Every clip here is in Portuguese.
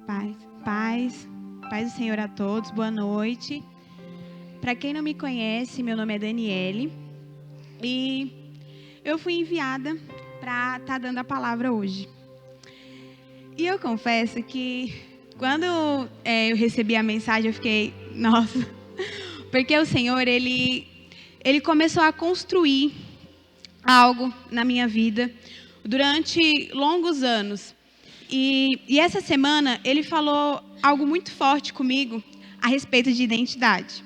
Paz do Senhor a todos, boa noite. Para quem não me conhece, meu nome é Daniele e eu fui enviada para estar dando a palavra hoje. E eu confesso que quando eu recebi a mensagem, eu fiquei, nossa, porque o Senhor, Ele começou a construir algo na minha vida durante longos anos. E essa semana ele falou algo muito forte comigo a respeito de identidade.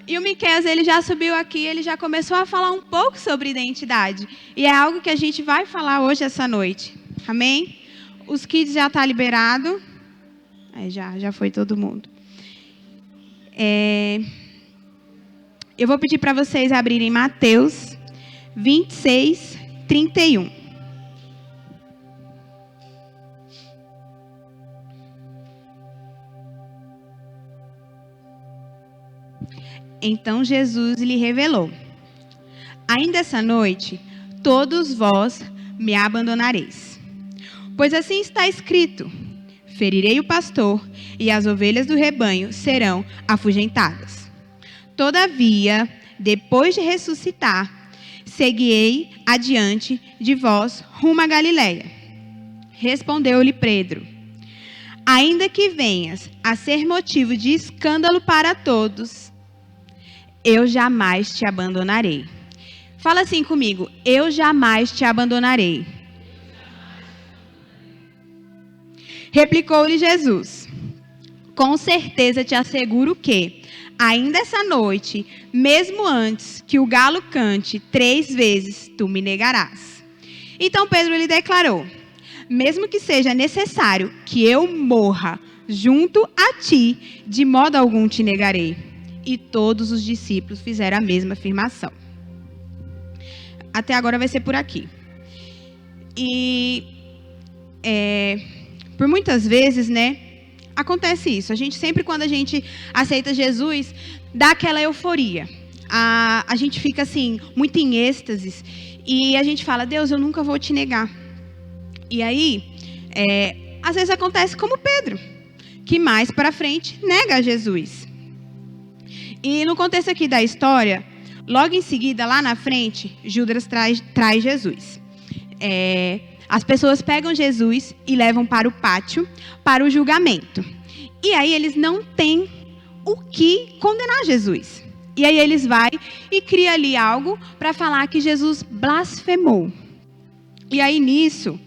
E o Miqueias, ele já subiu aqui, ele já começou a falar um pouco sobre identidade. E é algo que a gente vai falar hoje, essa noite. Amém? Os kids já estão liberados. Já foi todo mundo. Eu vou pedir para vocês abrirem Mateus 26, 31. Então Jesus lhe revelou: ainda essa noite, todos vós me abandonareis. Pois assim está escrito: ferirei o pastor, e as ovelhas do rebanho serão afugentadas. Todavia, depois de ressuscitar, seguirei adiante de vós rumo a Galiléia. Respondeu-lhe Pedro: ainda que venhas a ser motivo de escândalo para todos, eu jamais te abandonarei. Fala assim comigo: eu jamais te abandonarei. Replicou-lhe Jesus: com certeza te asseguro que, ainda essa noite, mesmo antes que o galo cante 3 vezes, tu me negarás. Então Pedro lhe declarou: mesmo que seja necessário que eu morra junto a ti, de modo algum te negarei. E todos os discípulos fizeram a mesma afirmação. Até agora vai ser por aqui. E por muitas vezes, acontece isso. A gente sempre, quando a gente aceita Jesus, dá aquela euforia. A gente fica assim, muito em êxtases. E a gente fala: Deus, eu nunca vou te negar. E aí, às vezes acontece como Pedro, que mais para frente nega Jesus. E no contexto aqui da história, logo em seguida, lá na frente, Judas traz Jesus. As pessoas pegam Jesus e levam para o pátio, para o julgamento. E aí eles não têm o que condenar Jesus. E aí eles vão e criam ali algo para falar que Jesus blasfemou. E aí nisso,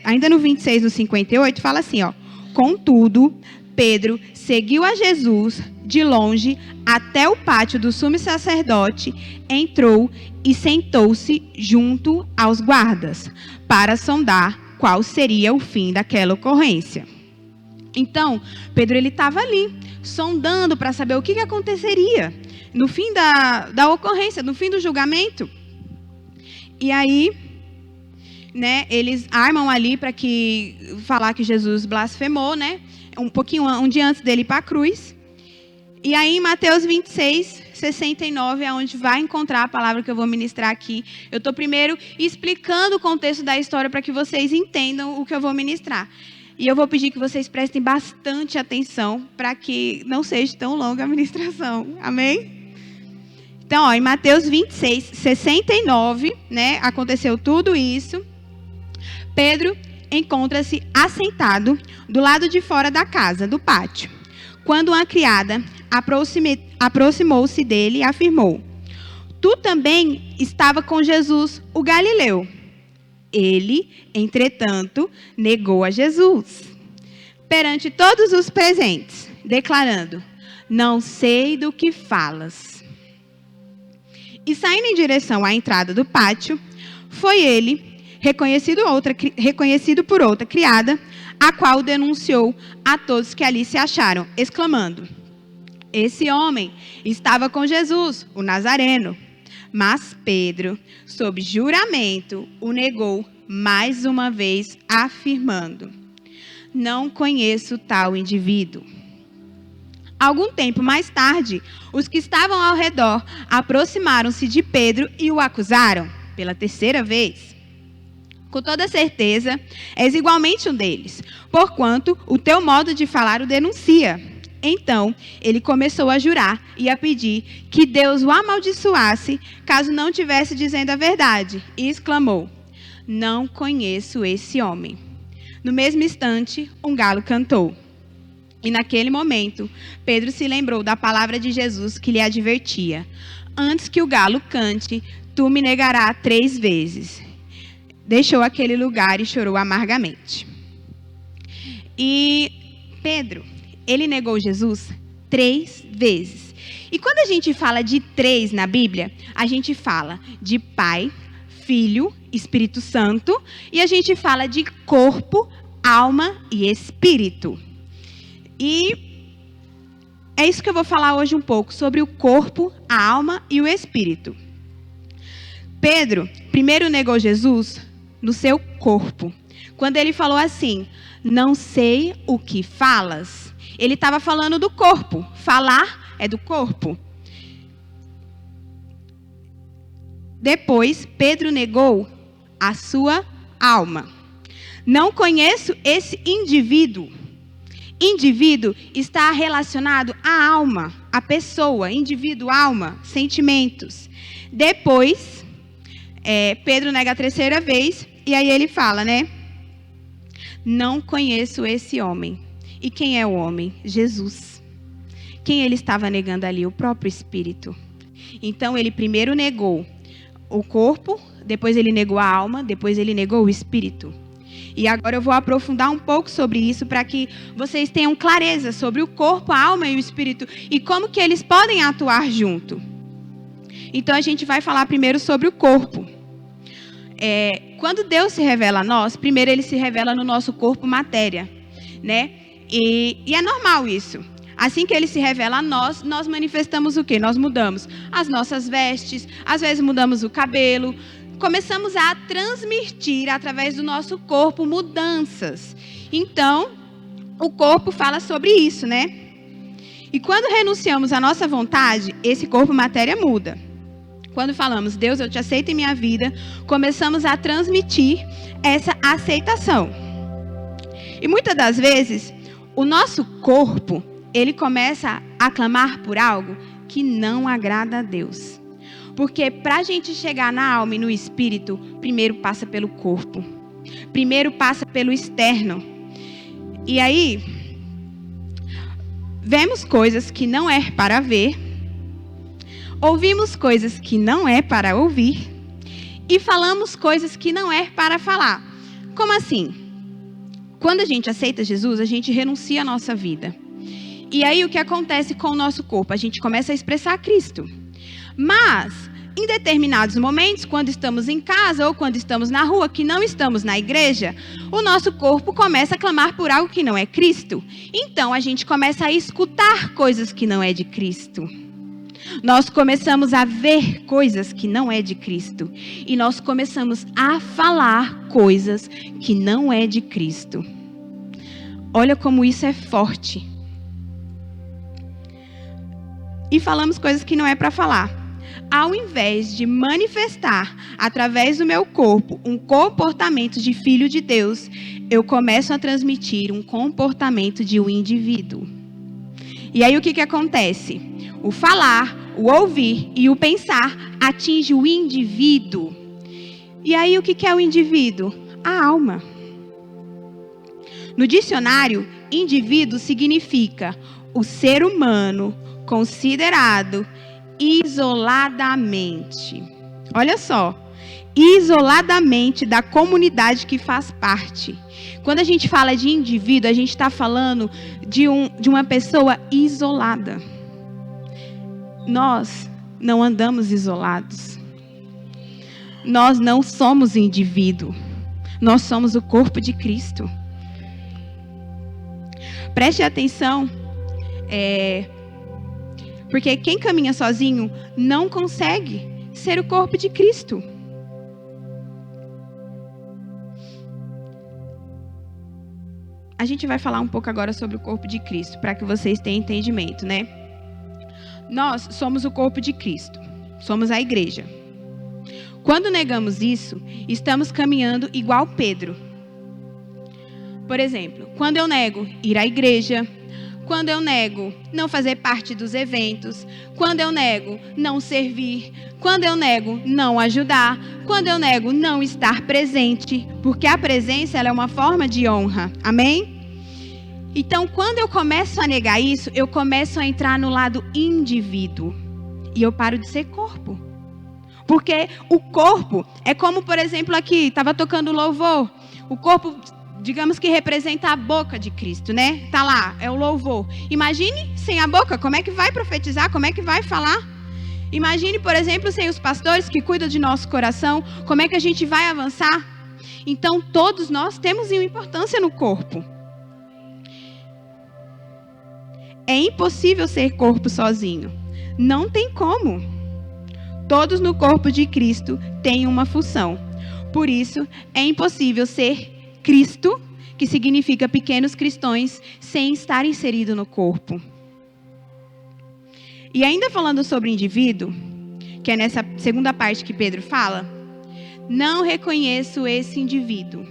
ainda no 26, no 58, fala assim, ó: contudo, Pedro seguiu a Jesus de longe até o pátio do sumo sacerdote, entrou e sentou-se junto aos guardas, para sondar qual seria o fim daquela ocorrência. Então, Pedro estava ali, sondando para saber o que aconteceria no fim da ocorrência, no fim do julgamento. E aí, eles armam ali para falar que Jesus blasfemou, um dia antes dele ir para a cruz. E aí, em Mateus 26, 69, é onde vai encontrar a palavra que eu vou ministrar aqui. Eu estou primeiro explicando o contexto da história para que vocês entendam o que eu vou ministrar. E eu vou pedir que vocês prestem bastante atenção para que não seja tão longa a ministração. Amém? Então, em Mateus 26, 69, aconteceu tudo isso. Pedro encontra-se assentado do lado de fora da casa, do pátio, quando uma criada aproximou-se dele e afirmou: tu também estava com Jesus, o Galileu. Ele, entretanto, negou a Jesus perante todos os presentes, declarando: não sei do que falas. E saindo em direção à entrada do pátio, foi ele reconhecido por outra criada, a qual denunciou a todos que ali se acharam, exclamando: esse homem estava com Jesus, o Nazareno. Mas Pedro, sob juramento, o negou mais uma vez, afirmando: não conheço tal indivíduo. Algum tempo mais tarde, os que estavam ao redor aproximaram-se de Pedro e o acusaram pela terceira vez. Com toda certeza, és igualmente um deles, porquanto o teu modo de falar o denuncia. Então, ele começou a jurar e a pedir que Deus o amaldiçoasse, caso não tivesse dizendo a verdade, e exclamou: não conheço esse homem. No mesmo instante, um galo cantou. E naquele momento, Pedro se lembrou da palavra de Jesus que lhe advertia: antes que o galo cante, tu me negarás 3 vezes. Deixou aquele lugar e chorou amargamente. E Pedro, ele negou Jesus 3 vezes. E quando a gente fala de 3 na Bíblia, a gente fala de Pai, Filho, Espírito Santo, e a gente fala de corpo, alma e espírito. E é isso que eu vou falar hoje um pouco, sobre o corpo, a alma e o espírito. Pedro primeiro negou Jesus no seu corpo. Quando ele falou assim: não sei o que falas. Ele estava falando do corpo. Falar é do corpo. Depois, Pedro negou a sua alma. Não conheço esse indivíduo. Indivíduo está relacionado à alma, à pessoa. Indivíduo, alma, sentimentos. Depois, Pedro nega a 3ª vez. E aí ele fala, né? Não conheço esse homem. E quem é o homem? Jesus. Quem ele estava negando ali? O próprio Espírito. Então, ele primeiro negou o corpo, depois ele negou a alma, depois ele negou o Espírito. E agora eu vou aprofundar um pouco sobre isso para que vocês tenham clareza sobre o corpo, a alma e o Espírito e como que eles podem atuar junto. Então, a gente vai falar primeiro sobre o corpo. Quando Deus se revela a nós, primeiro ele se revela no nosso corpo, matéria, né? E é normal isso. Assim que ele se revela a nós, nós manifestamos o quê? Nós mudamos as nossas vestes, às vezes mudamos o cabelo, começamos a transmitir através do nosso corpo mudanças. Então, o corpo fala sobre isso, né? E quando renunciamos à nossa vontade, esse corpo, matéria, muda. Quando falamos, Deus, eu te aceito em minha vida, começamos a transmitir essa aceitação. E muitas das vezes, o nosso corpo, ele começa a clamar por algo que não agrada a Deus. Porque para a gente chegar na alma e no espírito, primeiro passa pelo corpo. Primeiro passa pelo externo. E aí, vemos coisas que não é para ver. Ouvimos coisas que não é para ouvir e falamos coisas que não é para falar. Como assim? Quando a gente aceita Jesus, a gente renuncia à nossa vida. E aí o que acontece com o nosso corpo? A gente começa a expressar Cristo. Mas, em determinados momentos, quando estamos em casa ou quando estamos na rua, que não estamos na igreja, o nosso corpo começa a clamar por algo que não é Cristo. Então, a gente começa a escutar coisas que não é de Cristo. Nós começamos a ver coisas que não é de Cristo. E nós começamos a falar coisas que não é de Cristo. Olha como isso é forte. E falamos coisas que não é para falar. Ao invés de manifestar através do meu corpo um comportamento de filho de Deus, eu começo a transmitir um comportamento de um indivíduo. E aí o que acontece? O falar, o ouvir e o pensar atinge o indivíduo. E aí o que é o indivíduo? A alma. No dicionário, indivíduo significa o ser humano considerado isoladamente. Olha só. Isoladamente da comunidade que faz parte. Quando a gente fala de indivíduo, a gente está falando de uma pessoa isolada. Nós não andamos isolados. Nós não somos indivíduo. Nós somos o corpo de Cristo. Preste atenção. Porque quem caminha sozinho não consegue ser o corpo de Cristo. A gente vai falar um pouco agora sobre o corpo de Cristo, para que vocês tenham entendimento, né? Nós somos o corpo de Cristo. Somos a igreja. Quando negamos isso, estamos caminhando igual Pedro. Por exemplo, quando eu nego ir à igreja, quando eu nego não fazer parte dos eventos, quando eu nego não servir, quando eu nego não ajudar, quando eu nego não estar presente, porque a presença ela é uma forma de honra. Amém? Então, quando eu começo a negar isso, eu começo a entrar no lado indivíduo. E eu paro de ser corpo. Porque o corpo é como, por exemplo, aqui, estava tocando louvor. O corpo, digamos que representa a boca de Cristo, né? Tá lá, é o louvor. Imagine sem a boca, como é que vai profetizar? Como é que vai falar? Imagine, por exemplo, sem os pastores que cuidam de nosso coração, como é que a gente vai avançar? Então, todos nós temos uma importância no corpo. É impossível ser corpo sozinho. Não tem como. Todos no corpo de Cristo têm uma função. Por isso, é impossível ser Cristo, que significa pequenos cristãos, sem estar inserido no corpo. E ainda falando sobre indivíduo, que é nessa segunda parte que Pedro fala, não reconheço esse indivíduo.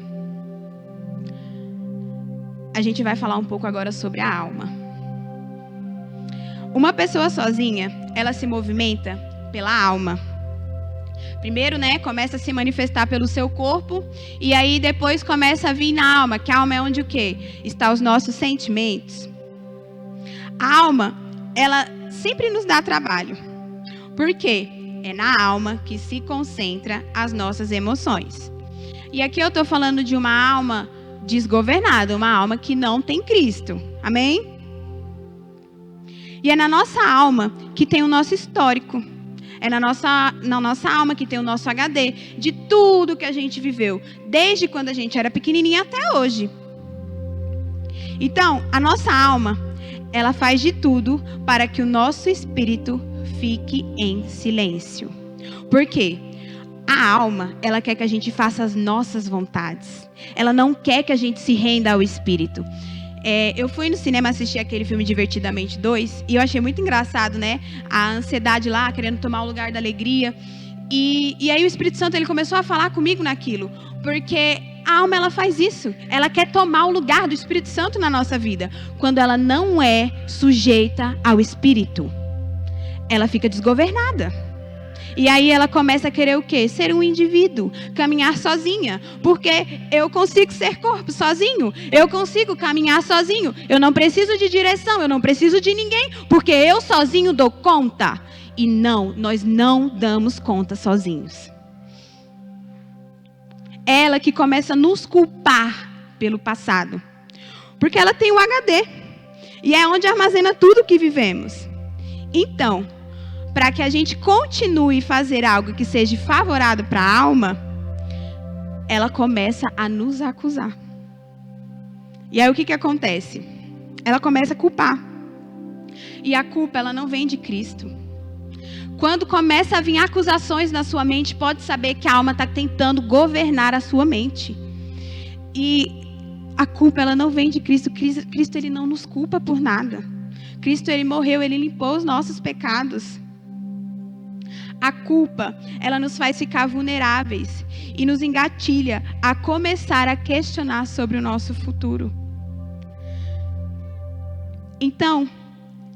A gente vai falar um pouco agora sobre a alma. Uma pessoa sozinha, ela se movimenta pela alma. Primeiro, começa a se manifestar pelo seu corpo, e aí depois começa a vir na alma, que a alma é onde o quê? Está os nossos sentimentos. A alma, ela sempre nos dá trabalho. Por quê? É na alma que se concentra as nossas emoções. E aqui eu estou falando de uma alma desgovernada, uma alma que não tem Cristo. Amém? E é na nossa alma que tem o nosso histórico. É na nossa alma que tem o nosso HD de tudo que a gente viveu, desde quando a gente era pequenininha até hoje. Então, a nossa alma, ela faz de tudo para que o nosso espírito fique em silêncio. Por quê? A alma, ela quer que a gente faça as nossas vontades. Ela não quer que a gente se renda ao espírito. Eu fui no cinema assistir aquele filme Divertidamente 2 e eu achei muito engraçado, a ansiedade lá, querendo tomar o lugar da alegria. E aí o Espírito Santo ele começou a falar comigo naquilo, porque a alma ela faz isso. Ela quer tomar o lugar do Espírito Santo na nossa vida. Quando ela não é sujeita ao Espírito, ela fica desgovernada. E aí ela começa a querer o quê? Ser um indivíduo, caminhar sozinha. Porque eu consigo ser corpo sozinho, eu consigo caminhar sozinho. Eu não preciso de direção, eu não preciso de ninguém, porque eu sozinho dou conta. E não, nós não damos conta sozinhos. Ela que começa a nos culpar pelo passado. Porque ela tem o HD. E é onde armazena tudo o que vivemos. Então, para que a gente continue a fazer algo que seja favorável para a alma, ela começa a nos acusar. E aí o que acontece? Ela começa a culpar. E a culpa, ela não vem de Cristo. Quando começa a vir acusações na sua mente, pode saber que a alma está tentando governar a sua mente. E a culpa, ela não vem de Cristo. Cristo, ele não nos culpa por nada. Cristo, ele morreu, ele limpou os nossos pecados. A culpa, ela nos faz ficar vulneráveis e nos engatilha a começar a questionar sobre o nosso futuro. Então,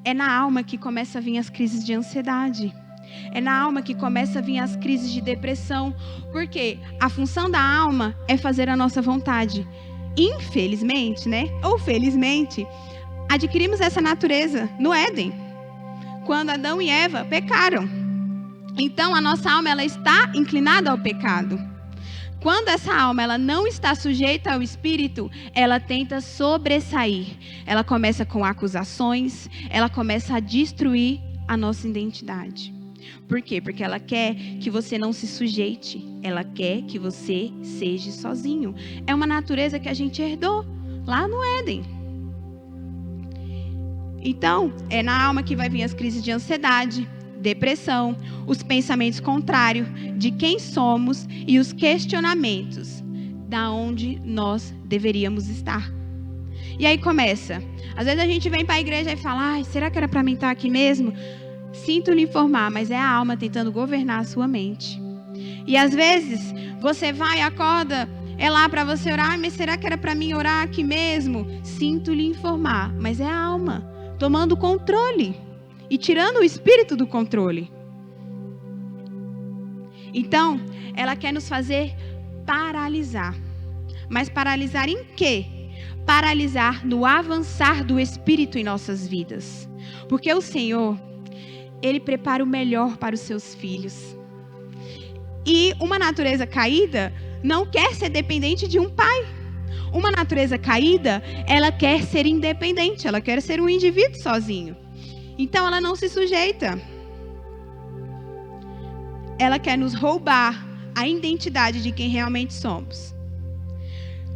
é na alma que começa a vir as crises de ansiedade. É na alma que começa a vir as crises de depressão. Porque a função da alma é fazer a nossa vontade. Infelizmente, ou felizmente, adquirimos essa natureza no Éden. Quando Adão e Eva pecaram. Então, a nossa alma ela está inclinada ao pecado. Quando essa alma ela não está sujeita ao Espírito, ela tenta sobressair. Ela começa com acusações, ela começa a destruir a nossa identidade. Por quê? Porque ela quer que você não se sujeite. Ela quer que você seja sozinho. É uma natureza que a gente herdou lá no Éden. Então, é na alma que vai vir as crises de ansiedade, depressão, os pensamentos contrários de quem somos e os questionamentos da onde nós deveríamos estar. E aí começa. Às vezes a gente vem para a igreja e fala, será que era para mim estar aqui mesmo? Sinto lhe informar, mas é a alma tentando governar a sua mente. E às vezes, você vai, acorda, é lá para você orar, mas será que era para mim orar aqui mesmo? Sinto lhe informar, mas é a alma tomando controle e tirando o espírito do controle. Então, ela quer nos fazer paralisar. Mas paralisar em quê? Paralisar no avançar do espírito em nossas vidas. Porque o Senhor, Ele prepara o melhor para os seus filhos. E uma natureza caída não quer ser dependente de um pai. Uma natureza caída, ela quer ser independente, ela quer ser um indivíduo sozinho. Então ela não se sujeita. Ela quer nos roubar a identidade de quem realmente somos.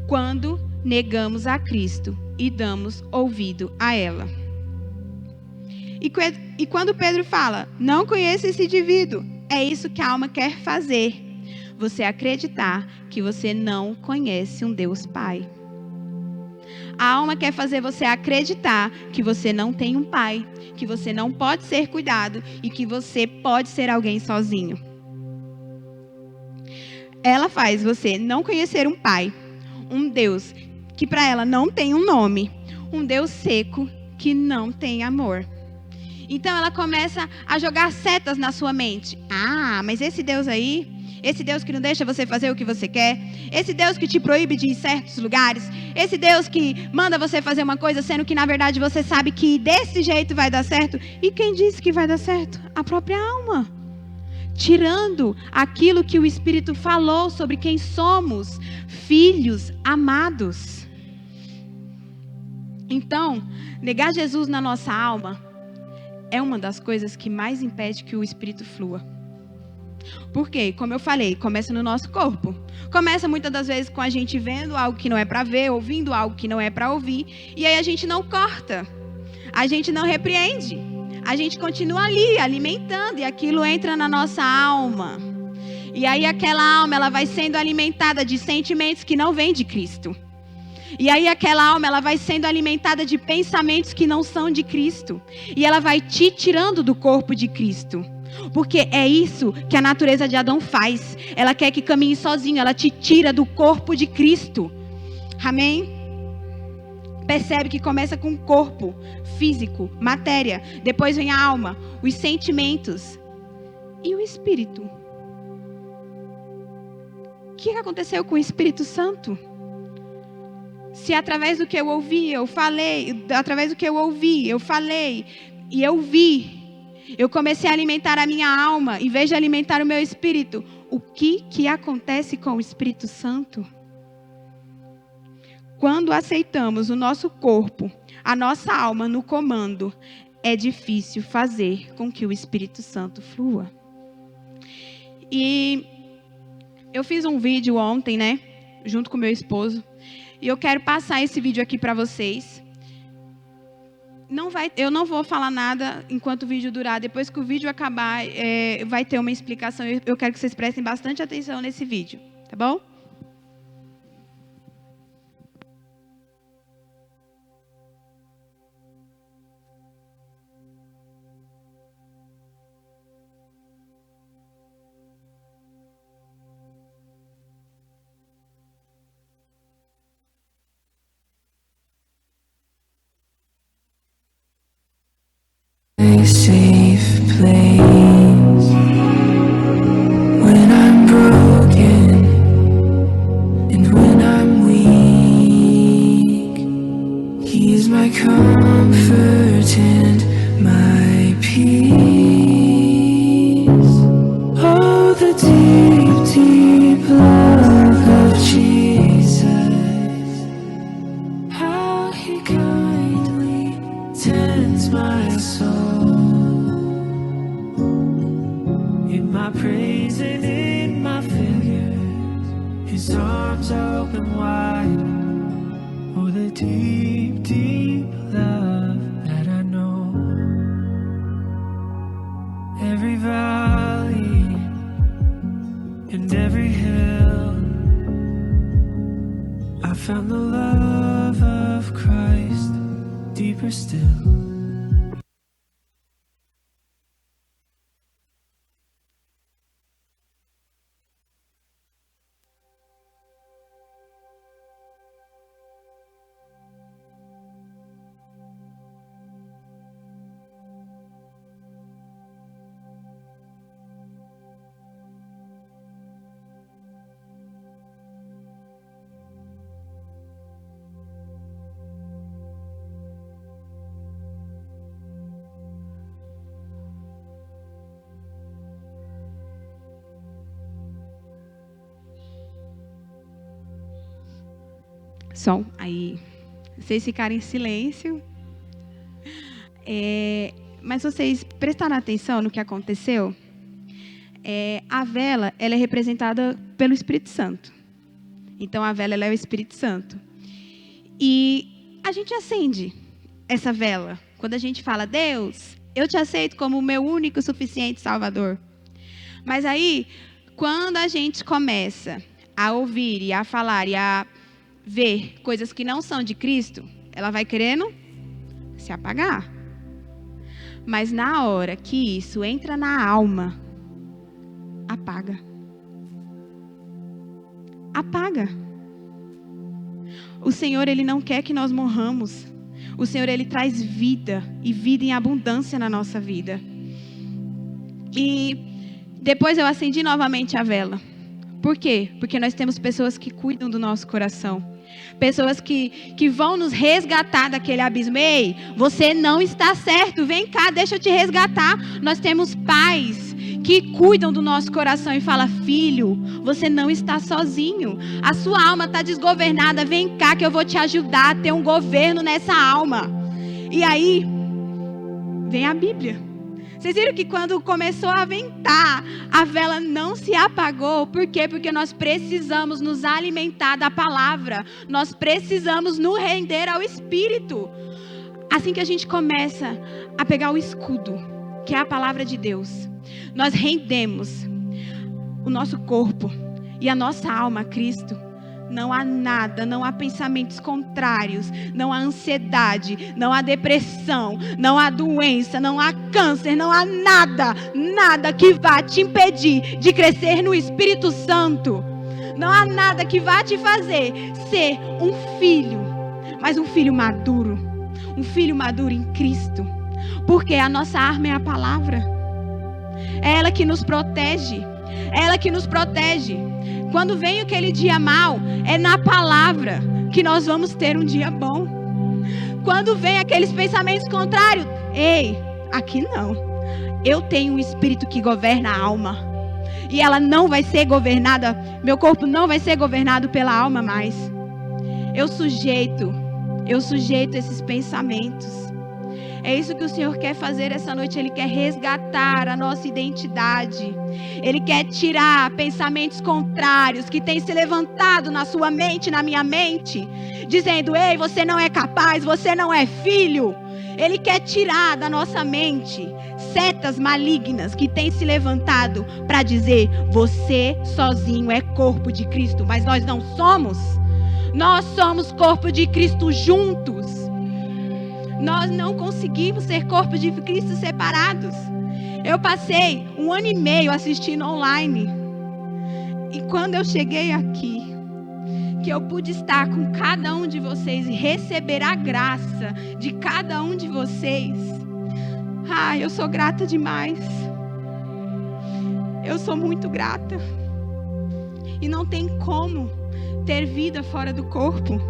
Quando negamos a Cristo e damos ouvido a ela. E quando Pedro fala, não conheço esse indivíduo, é isso que a alma quer fazer. Você acreditar que você não conhece um Deus Pai. A alma quer fazer você acreditar que você não tem um pai, que você não pode ser cuidado e que você pode ser alguém sozinho. Ela faz você não conhecer um pai, um Deus que para ela não tem um nome, um Deus seco que não tem amor. Então ela começa a jogar setas na sua mente. Ah, mas esse Deus aí, esse Deus que não deixa você fazer o que você quer, esse Deus que te proíbe de ir em certos lugares, esse Deus que manda você fazer uma coisa, sendo que na verdade você sabe que desse jeito vai dar certo. E quem disse que vai dar certo? A própria alma. Tirando aquilo que o Espírito falou sobre quem somos, filhos amados. Então, negar Jesus na nossa alma é uma das coisas que mais impede que o Espírito flua. Por quê? Como eu falei, começa no nosso corpo. Começa muitas das vezes com a gente vendo algo que não é para ver, ouvindo algo que não é para ouvir. E aí a gente não corta. A gente não repreende. A gente continua ali, alimentando. E aquilo entra na nossa alma. E aí aquela alma, ela vai sendo alimentada de sentimentos que não vêm de Cristo. E aí aquela alma, ela vai sendo alimentada de pensamentos que não são de Cristo. E ela vai te tirando do corpo de Cristo. Porque é isso que a natureza de Adão faz. Ela quer que caminhe sozinho. Ela te tira do corpo de Cristo. Amém? Percebe que começa com o corpo físico, matéria. Depois vem a alma, os sentimentos e o Espírito. O que aconteceu com o Espírito Santo? Se através do que eu ouvi, eu falei, através do que eu ouvi, eu falei e eu vi, eu comecei a alimentar a minha alma, em vez de alimentar o meu espírito. O que acontece com o Espírito Santo? Quando aceitamos o nosso corpo, a nossa alma no comando, é difícil fazer com que o Espírito Santo flua. E eu fiz um vídeo ontem, né, junto com meu esposo, e eu quero passar esse vídeo aqui para vocês. Eu não vou falar nada enquanto o vídeo durar. Depois que o vídeo acabar, vai ter uma explicação. Eu quero que vocês prestem bastante atenção nesse vídeo, tá bom? A safe place when I'm broken and when I'm weak. He's my comfort and my peace. Oh, the deep, deep love of Jesus. How he kindly tends my soul. In my praise and in my failure, his arms are open wide. Oh, the deep, deep love that I know. Every valley and every hill, I found the love of Christ deeper still. Som. Aí, vocês ficarem em silêncio. Mas vocês prestaram atenção no que aconteceu? A vela, ela é representada pelo Espírito Santo. Então, a vela, ela é o Espírito Santo. E a gente acende essa vela quando a gente fala: Deus, eu te aceito como o meu único e suficiente Salvador. Mas aí, quando a gente começa a ouvir e a falar e a ver coisas que não são de Cristo, ela vai querendo se apagar. Mas na hora que isso entra na alma, apaga. Apaga. O Senhor, Ele não quer que nós morramos. O Senhor, Ele traz vida e vida em abundância na nossa vida. E depois eu acendi novamente a vela. Por quê? Porque nós temos pessoas que cuidam do nosso coração. Pessoas que vão nos resgatar daquele abismo. Ei, você não está certo, vem cá, deixa eu te resgatar. Nós temos pais que cuidam do nosso coração e falam: filho, você não está sozinho. A sua alma está desgovernada, vem cá que eu vou te ajudar a ter um governo nessa alma. E aí, vem a Bíblia. Vocês viram que quando começou a ventar, a vela não se apagou. Por quê? Porque nós precisamos nos alimentar da palavra. Nós precisamos nos render ao Espírito. Assim que a gente começa a pegar o escudo, que é a palavra de Deus, nós rendemos o nosso corpo e a nossa alma a Cristo. Não há nada, não há pensamentos contrários, não há ansiedade, não há depressão, não há doença, não há câncer, não há nada, nada que vá te impedir de crescer no Espírito Santo. Não há nada que vá te fazer ser um filho, mas um filho maduro em Cristo. Porque a nossa arma é a palavra. É ela que nos protege. É ela que nos protege. Quando vem aquele dia mau, é na palavra que nós vamos ter um dia bom. Quando vem aqueles pensamentos contrários, ei, aqui não. Eu tenho um espírito que governa a alma. E ela não vai ser governada, meu corpo não vai ser governado pela alma mais. Eu sujeito esses pensamentos. É isso que o Senhor quer fazer essa noite. Ele quer resgatar a nossa identidade. Ele quer tirar pensamentos contrários que têm se levantado na sua mente, na minha mente, dizendo: ei, você não é capaz, você não é filho. Ele quer tirar da nossa mente setas malignas que têm se levantado para dizer: você sozinho é corpo de Cristo, mas nós não somos. Nós somos corpo de Cristo juntos. Nós não conseguimos ser corpo de Cristo separados. Eu passei 1 ano e meio assistindo online. E quando eu cheguei aqui, que eu pude estar com cada um de vocês e receber a graça de cada um de vocês, eu sou grata demais. Eu sou muito grata. E não tem como ter vida fora do corpo.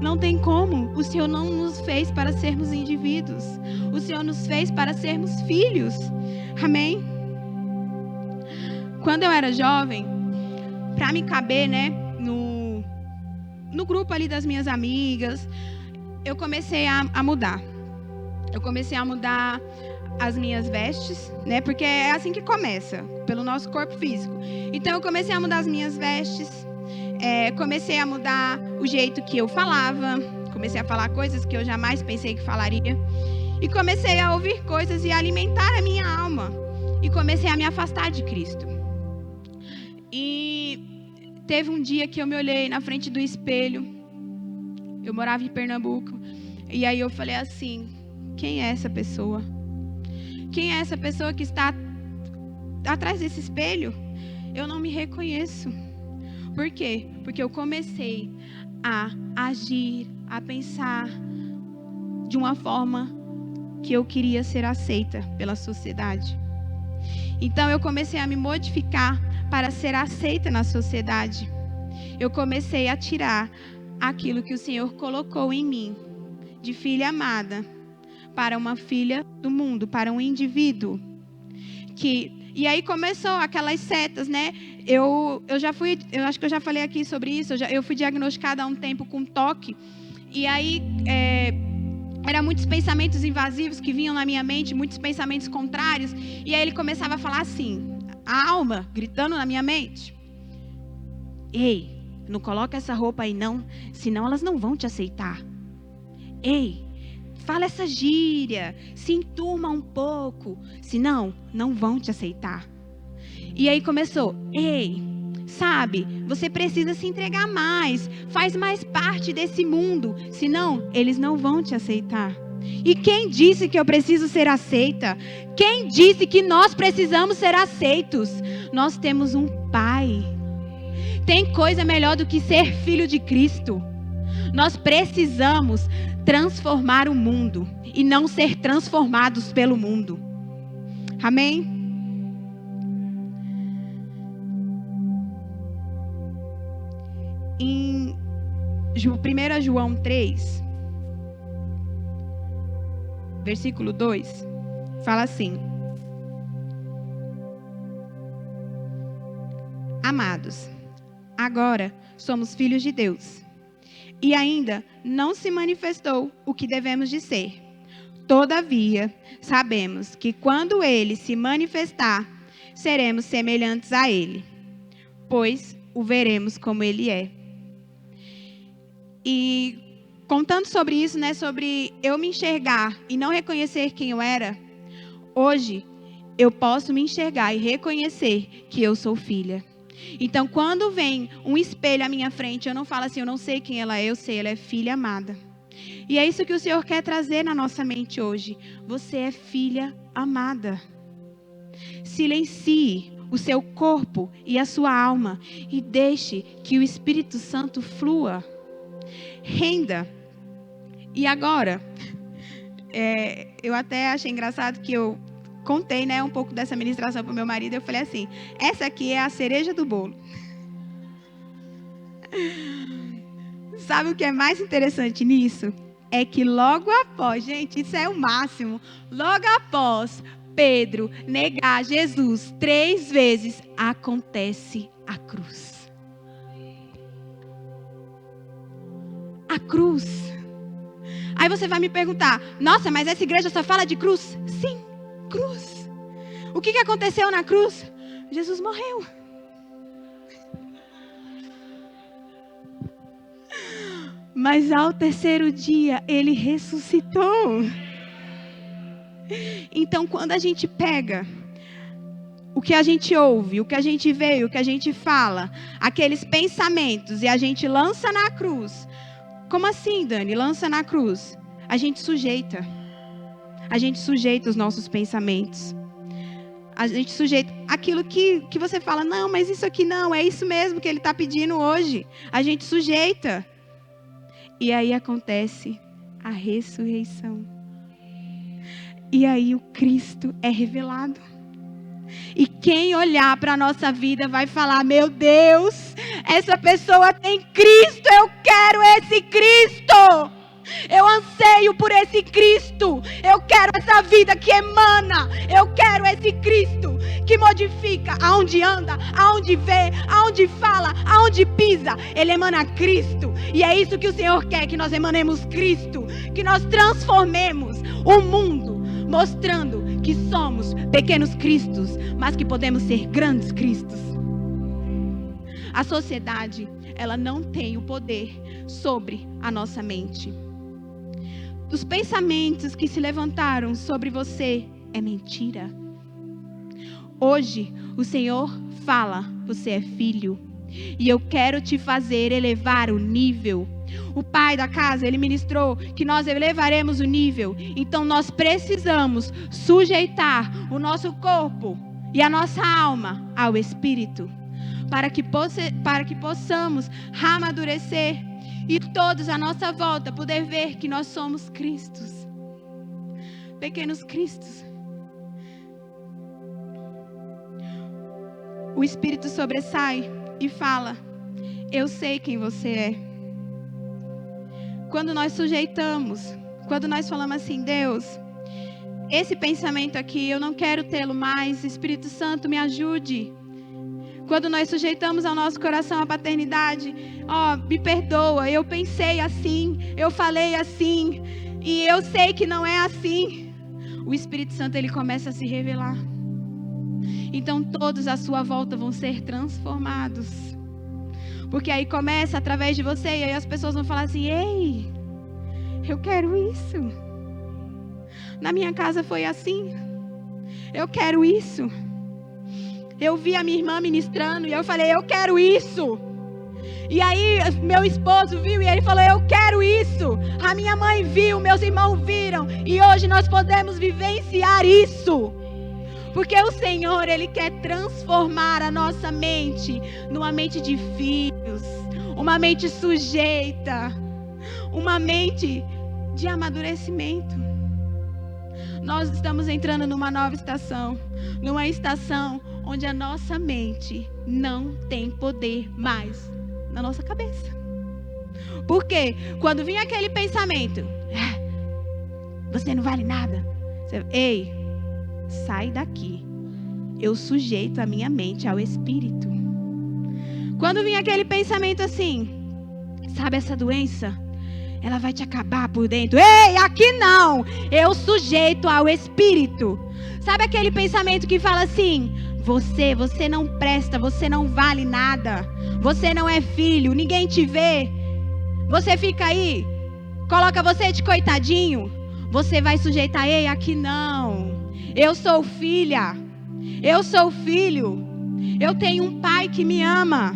Não tem como. O Senhor não nos fez para sermos indivíduos. O Senhor nos fez para sermos filhos. Amém? Quando eu era jovem, para me caber, no grupo ali das minhas amigas, eu comecei a mudar. Eu comecei a mudar as minhas vestes, porque é assim que começa, pelo nosso corpo físico. Então eu comecei a mudar as minhas vestes. Comecei a mudar o jeito que eu falava. Comecei a falar coisas que eu jamais pensei que falaria. E comecei a ouvir coisas e a alimentar a minha alma. E comecei a me afastar de Cristo. E teve um dia que eu me olhei na frente do espelho. Eu morava em Pernambuco. E aí eu falei assim: quem é essa pessoa? Quem é essa pessoa que está atrás desse espelho? Eu não me reconheço. Por quê? Porque eu comecei a agir, a pensar de uma forma que eu queria ser aceita pela sociedade. Então eu comecei a me modificar para ser aceita na sociedade. Eu comecei a tirar aquilo que o Senhor colocou em mim, de filha amada, para uma filha do mundo, para um indivíduo. E aí começou aquelas setas, eu acho que eu já falei aqui sobre isso, eu fui diagnosticada há um tempo com TOC, e aí eram muitos pensamentos invasivos que vinham na minha mente, muitos pensamentos contrários, e aí ele começava a falar assim, a alma gritando na minha mente: ei, não coloca essa roupa aí não, senão elas não vão te aceitar. Ei, fala essa gíria, se enturma um pouco, senão não vão te aceitar. E aí começou: ei, sabe, você precisa se entregar mais, faz mais parte desse mundo, senão eles não vão te aceitar. E quem disse que eu preciso ser aceita? Quem disse que nós precisamos ser aceitos? Nós temos um Pai. Tem coisa melhor do que ser filho de Cristo. Nós precisamos transformar o mundo e não ser transformados pelo mundo. Amém? Em 1 João 3, versículo 2, fala assim: amados, agora somos filhos de Deus, e ainda não se manifestou o que devemos de ser. Todavia, sabemos que quando Ele se manifestar, seremos semelhantes a Ele, pois o veremos como Ele é. E contando sobre isso, né, sobre eu me enxergar e não reconhecer quem eu era, hoje eu posso me enxergar e reconhecer que eu sou filha. Então, quando vem um espelho à minha frente, eu não falo assim, eu não sei quem ela é, eu sei, ela é filha amada. E é isso que o Senhor quer trazer na nossa mente hoje. Você é filha amada. Silencie o seu corpo e a sua alma e deixe que o Espírito Santo flua. Renda. E agora, eu até achei engraçado que eu contei, né, um pouco dessa ministração para o meu marido. Eu falei assim, essa aqui é a cereja do bolo. Sabe o que é mais interessante nisso? É que logo após, gente, isso é o máximo, logo após Pedro negar Jesus 3 vezes, acontece a cruz. A cruz. Aí você vai me perguntar, nossa, mas essa igreja só fala de cruz? Sim, cruz. O que aconteceu na cruz? Jesus morreu. Mas ao terceiro dia, Ele ressuscitou. Então, quando a gente pega o que a gente ouve, o que a gente vê, o que a gente fala, aqueles pensamentos, e a gente lança na cruz. Como assim, Dani? Lança na cruz. A gente sujeita. A gente sujeita os nossos pensamentos. A gente sujeita aquilo que você fala, não, mas isso aqui não, é isso mesmo que Ele está pedindo hoje. A gente sujeita. E aí acontece a ressurreição. E aí o Cristo é revelado. E quem olhar para a nossa vida vai falar, meu Deus, essa pessoa tem Cristo, eu quero esse Cristo. Eu anseio por esse Cristo. Eu quero essa vida que emana. Eu quero esse Cristo que modifica aonde anda, aonde vê, aonde fala, aonde pisa. Ele emana Cristo. E é isso que o Senhor quer, que nós emanemos Cristo. Que nós transformemos o mundo, mostrando que somos pequenos Cristos, mas que podemos ser grandes Cristos. A sociedade, ela não tem o poder sobre a nossa mente. Os pensamentos que se levantaram sobre você é mentira. Hoje, o Senhor fala, você é filho. E eu quero te fazer elevar o nível. O pai da casa, ele ministrou que nós elevaremos o nível. Então nós precisamos sujeitar o nosso corpo e a nossa alma ao Espírito. Para que possamos amadurecer e todos à nossa volta poder ver que nós somos Cristos. Pequenos Cristos. O Espírito sobressai e fala, eu sei quem você é. Quando nós sujeitamos, quando nós falamos assim, Deus, esse pensamento aqui, eu não quero tê-lo mais, Espírito Santo, me ajude. Quando nós sujeitamos ao nosso coração a paternidade, me perdoa, eu pensei assim, eu falei assim, e eu sei que não é assim. O Espírito Santo, ele começa a se revelar. Então todos à sua volta vão ser transformados. Porque aí começa através de você, e aí as pessoas vão falar assim: ei, eu quero isso. Na minha casa foi assim. Eu quero isso. Eu vi a minha irmã ministrando e eu falei: eu quero isso. E aí meu esposo viu e ele falou: eu quero isso. A minha mãe viu, meus irmãos viram. E hoje nós podemos vivenciar isso. Porque o Senhor, Ele quer transformar a nossa mente numa mente de filhos, uma mente sujeita, uma mente de amadurecimento. Nós estamos entrando numa nova estação, numa estação onde a nossa mente não tem poder mais na nossa cabeça. Por quê? Quando vinha aquele pensamento: você não vale nada. Ei, sai daqui. Eu sujeito a minha mente ao Espírito. Quando vinha aquele pensamento assim: sabe essa doença? Ela vai te acabar por dentro. Ei, aqui não. Eu sujeito ao Espírito. Sabe aquele pensamento que fala assim: você não presta, você não vale nada. Você não é filho, ninguém te vê. Você fica aí, coloca você de coitadinho. Você vai sujeitar: ei, aqui não. Eu sou filha. Eu sou filho. Eu tenho um pai que me ama.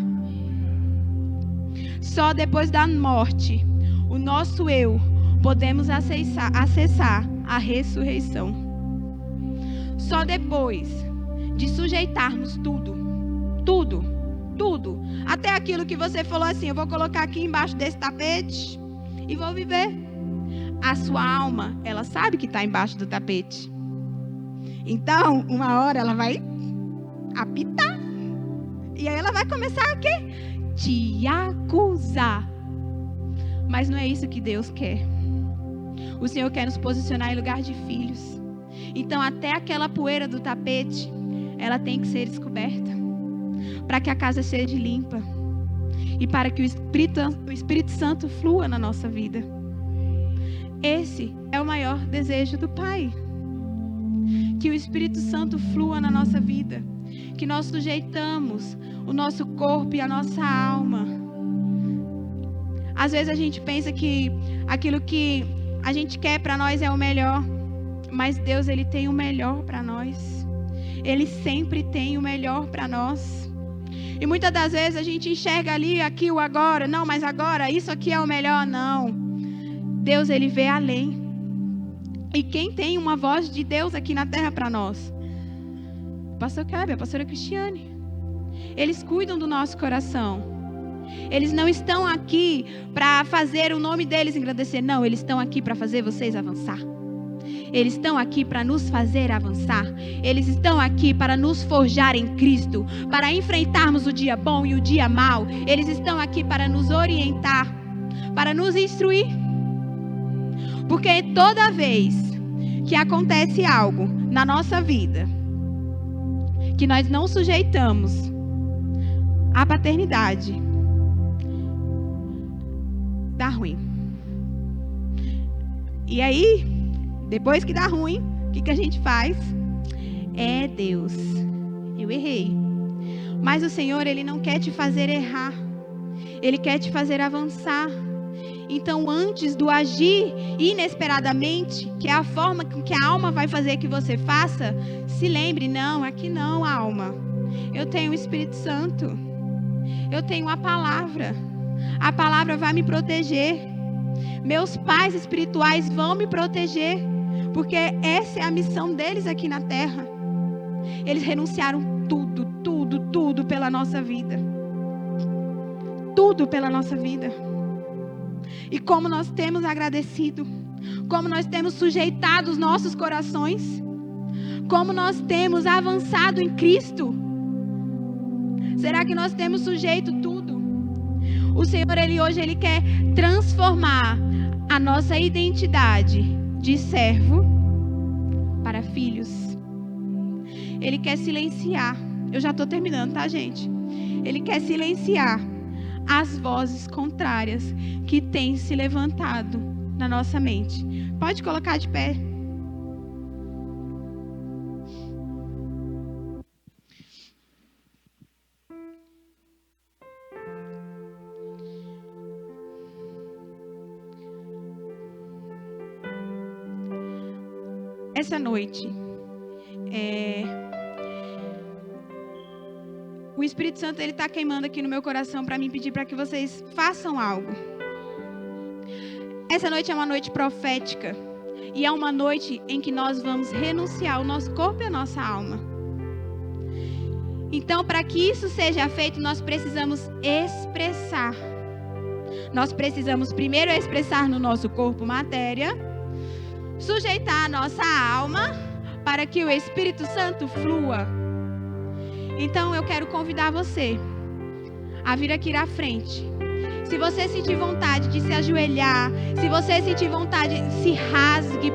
Só depois da morte, o nosso eu, podemos acessar a ressurreição. Só depois de sujeitarmos tudo, até aquilo que você falou assim: eu vou colocar aqui embaixo desse tapete e vou viver. A sua alma, ela sabe que está embaixo do tapete. Então, uma hora ela vai apitar. E aí ela vai começar a quê? Te acusar. Mas não é isso que Deus quer. O Senhor quer nos posicionar em lugar de filhos. Então, até aquela poeira do tapete, ela tem que ser descoberta. Para que a casa seja limpa. E para que o Espírito Santo flua na nossa vida. Esse é o maior desejo do Pai. Que o Espírito Santo flua na nossa vida. Que nós sujeitamos o nosso corpo e a nossa alma. Às vezes a gente pensa que aquilo que a gente quer para nós é o melhor. Mas Deus, Ele tem o melhor para nós. Ele sempre tem o melhor para nós. E muitas das vezes a gente enxerga ali, aqui, o agora. Não, mas agora isso aqui é o melhor. Não. Deus, Ele vê além. E quem tem uma voz de Deus aqui na terra para nós? O pastor Kleber, a pastora Cristiane. Eles cuidam do nosso coração. Eles não estão aqui para fazer o nome deles engrandecer. Não, eles estão aqui para fazer vocês avançar. Eles estão aqui para nos fazer avançar. Eles estão aqui para nos forjar em Cristo. Para enfrentarmos o dia bom e o dia mau. Eles estão aqui para nos orientar. Para nos instruir. Porque toda vez que acontece algo na nossa vida que nós não sujeitamos à paternidade, dá ruim. E aí, depois que dá ruim, o que a gente faz? Deus, eu errei. Mas o Senhor, Ele não quer te fazer errar. Ele quer te fazer avançar. Então, antes do agir inesperadamente, que é a forma que a alma vai fazer que você faça, se lembre: não, aqui não, alma. Eu tenho o Espírito Santo. Eu tenho a palavra. A palavra vai me proteger. Meus pais espirituais vão me proteger. Porque essa é a missão deles aqui na terra. Eles renunciaram tudo pela nossa vida. Tudo pela nossa vida. E como nós temos agradecido, como nós temos sujeitado os nossos corações, como nós temos avançado em Cristo. Será que nós temos sujeito tudo? O Senhor, Ele quer transformar a nossa identidade de servo para filhos. Ele quer silenciar. Eu já estou terminando, tá, gente? Ele quer silenciar as vozes contrárias que têm se levantado na nossa mente. Pode colocar de pé. Essa noite, o Espírito Santo ele está queimando aqui no meu coração para me pedir para que vocês façam algo. Essa noite é uma noite profética e é uma noite em que nós vamos renunciar o nosso corpo e a nossa alma. Então, para que isso seja feito, nós precisamos expressar. Nós precisamos primeiro expressar no nosso corpo matéria, sujeitar a nossa alma para que o Espírito Santo flua. Então eu quero convidar você a vir aqui à frente. Se você sentir vontade de se ajoelhar, se você sentir vontade, se rasgue